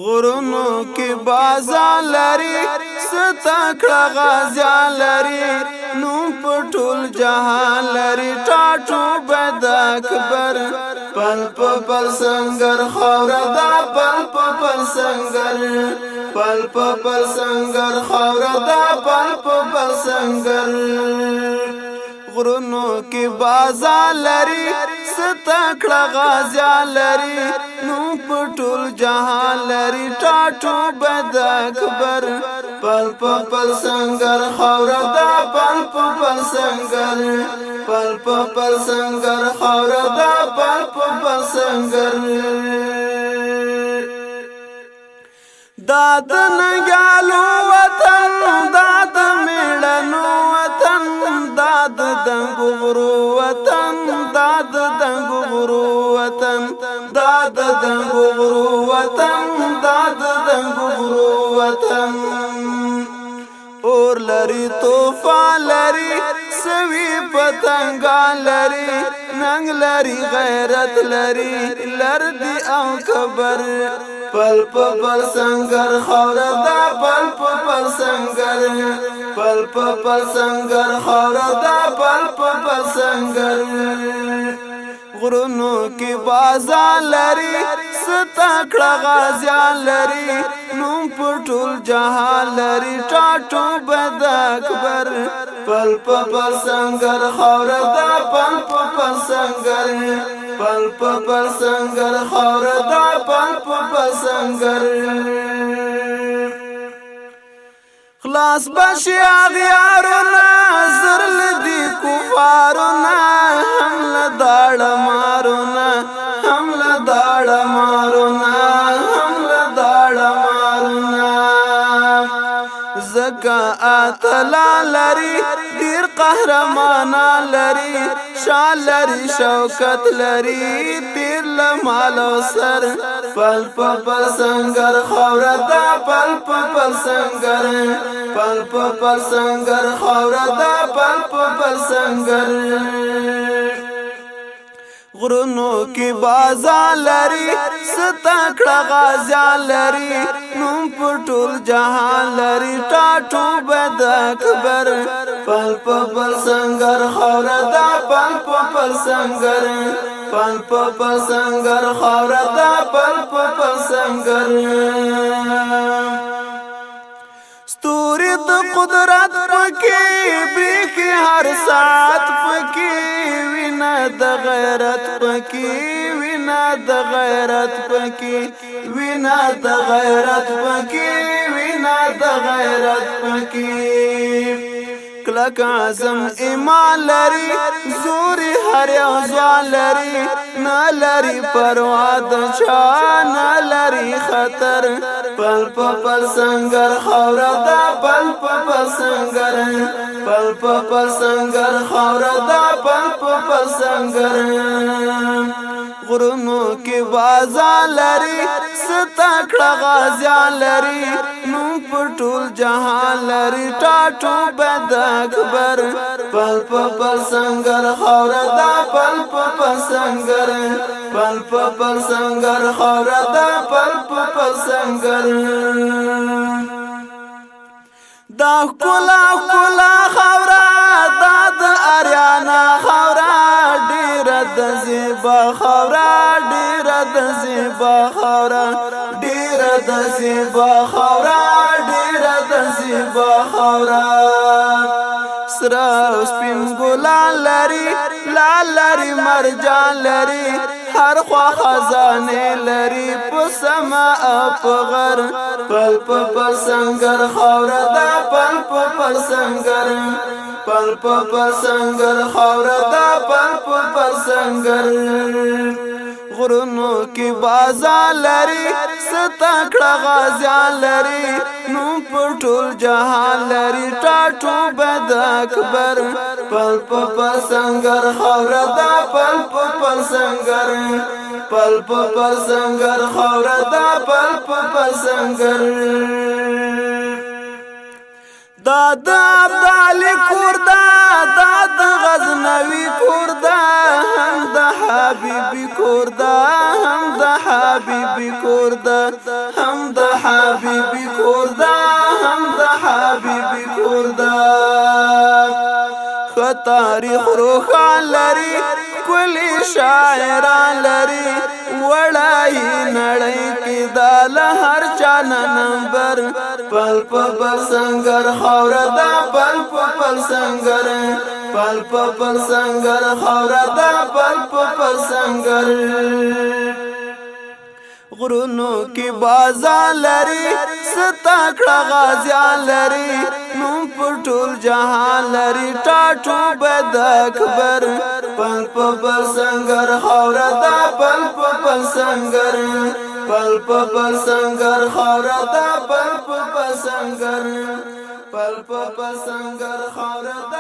غرونو کې بازار لري ستکړه غازیان لري نو پټول جهان لري ټاټو بد اکبر پل پل سنگر خاور دا پل پل سنگر پل پل سنگر خاور دا پل پل سنگر غرونو کې بازار لري ستکړه غازیان لري نو پټول جهان لري ټاټو بد اکبر پل پل سنگر خاور دا پل پل سنگر پل پل سنگر خاور دا پل پل سنگر داد نګالو وطن داد میړنو وطن داد دنګو غرو وطن داد دنګو غرو وطن داد دنګو غرو وطن داد دنګو غرو وطن اور لري طوفان لري سوي پتنګان لري ننګ لري غیرت لري لردي او کبر پل پل سنگر خاور دا پل پل سنگر پل پل سنگر خاور دا پل پل سنگر غرونو کې بازار لري ستکړه غازیان لري نو پټول جهان لري ټاټو بد اکبر پل پل سنگر خاور دا پل پل سنگر پل پل سنگر خاور دا پل پل سنگر خلاص بشي اغیارنا زرل دی کفارنا حمل داړ مارنا حمل داړ مارنا حمل داړ مارنا زکا اتلا لري ډیر قهرمانا لري شال لري شوکت لري تیر لمال سر پل پل سنگر خاور دا پل پل سنگر پل پل سنگر خاور دا پل پل سنگر غرونو کې بازار لري ستکړه غازیان لري نو پټول جهان لري ټاټو بد اکبر پل پل سنگر خاور دا پل پل سنگر پل پل سنگر خاور دا پل پل سنگر ستوري د قدرت پکې بریخي هر ساعت پکې وینا د غیرت پکې وینا د غیرت پکې وینا د غیرت پکې وینا د غیرت پکې کلک اعظم ایمان لري زور هر ځوان لري نه لري پروا د چا نه لري خطر پل پل سنگر خاور دا پل پل سنگر پل پل سنگر خاور دا پل پل سنگر غرونو کې بازار لري ستکړه غازیان لري نو پټول جهان لري ټاټو بد اکبر پل پل سنگر خاور دا پل پل سنگر پل پل سنگر خاور دا پل پل سنگر دا کلا کلا خاور دا د اریانا خاور ډیر د زیبا خاور ډیر د زیبا خاور ډیر د زیبا خاور ډیر د زیبا خاور سرا سپین ګلان لري لال لري مرجان لري هر خوا خزانه لري په سما په غر پل پل سنگر خاور دا پل پل سنگر پل پل سنگر خاور دا پل پل سنگر غرونو کې بازار لري ستکړه غازیان لري نو پټول جهان لري ټاټو بد اکبر پل پل سنگر خاور دا پل پل سنگر پل پل سنگر خاور دا پل پل سنگر داد عبدالي کوردا داد غزنوي کوردا هم د حبيبي کوردا هم د حبیبی کور دا هم د حبیبی کور دا هم د حبیبی کور دا خ تاریخ روخان لري کلی شاعران لري وړای نړۍ کې دا له هر چا نمبر پل پل سنگر خور دا پل پل سنگر پل پل سنگر خور دا پل پل سنگر غرونو کی بازان لري ستاکړه غازیان لري نوم پټول جهان لري ټاټو بد اکبر پل پل سنگر خور دا پل پل سنگر پل پل سنگر خور دا پل پل سنگر پل پل سنگر خور دا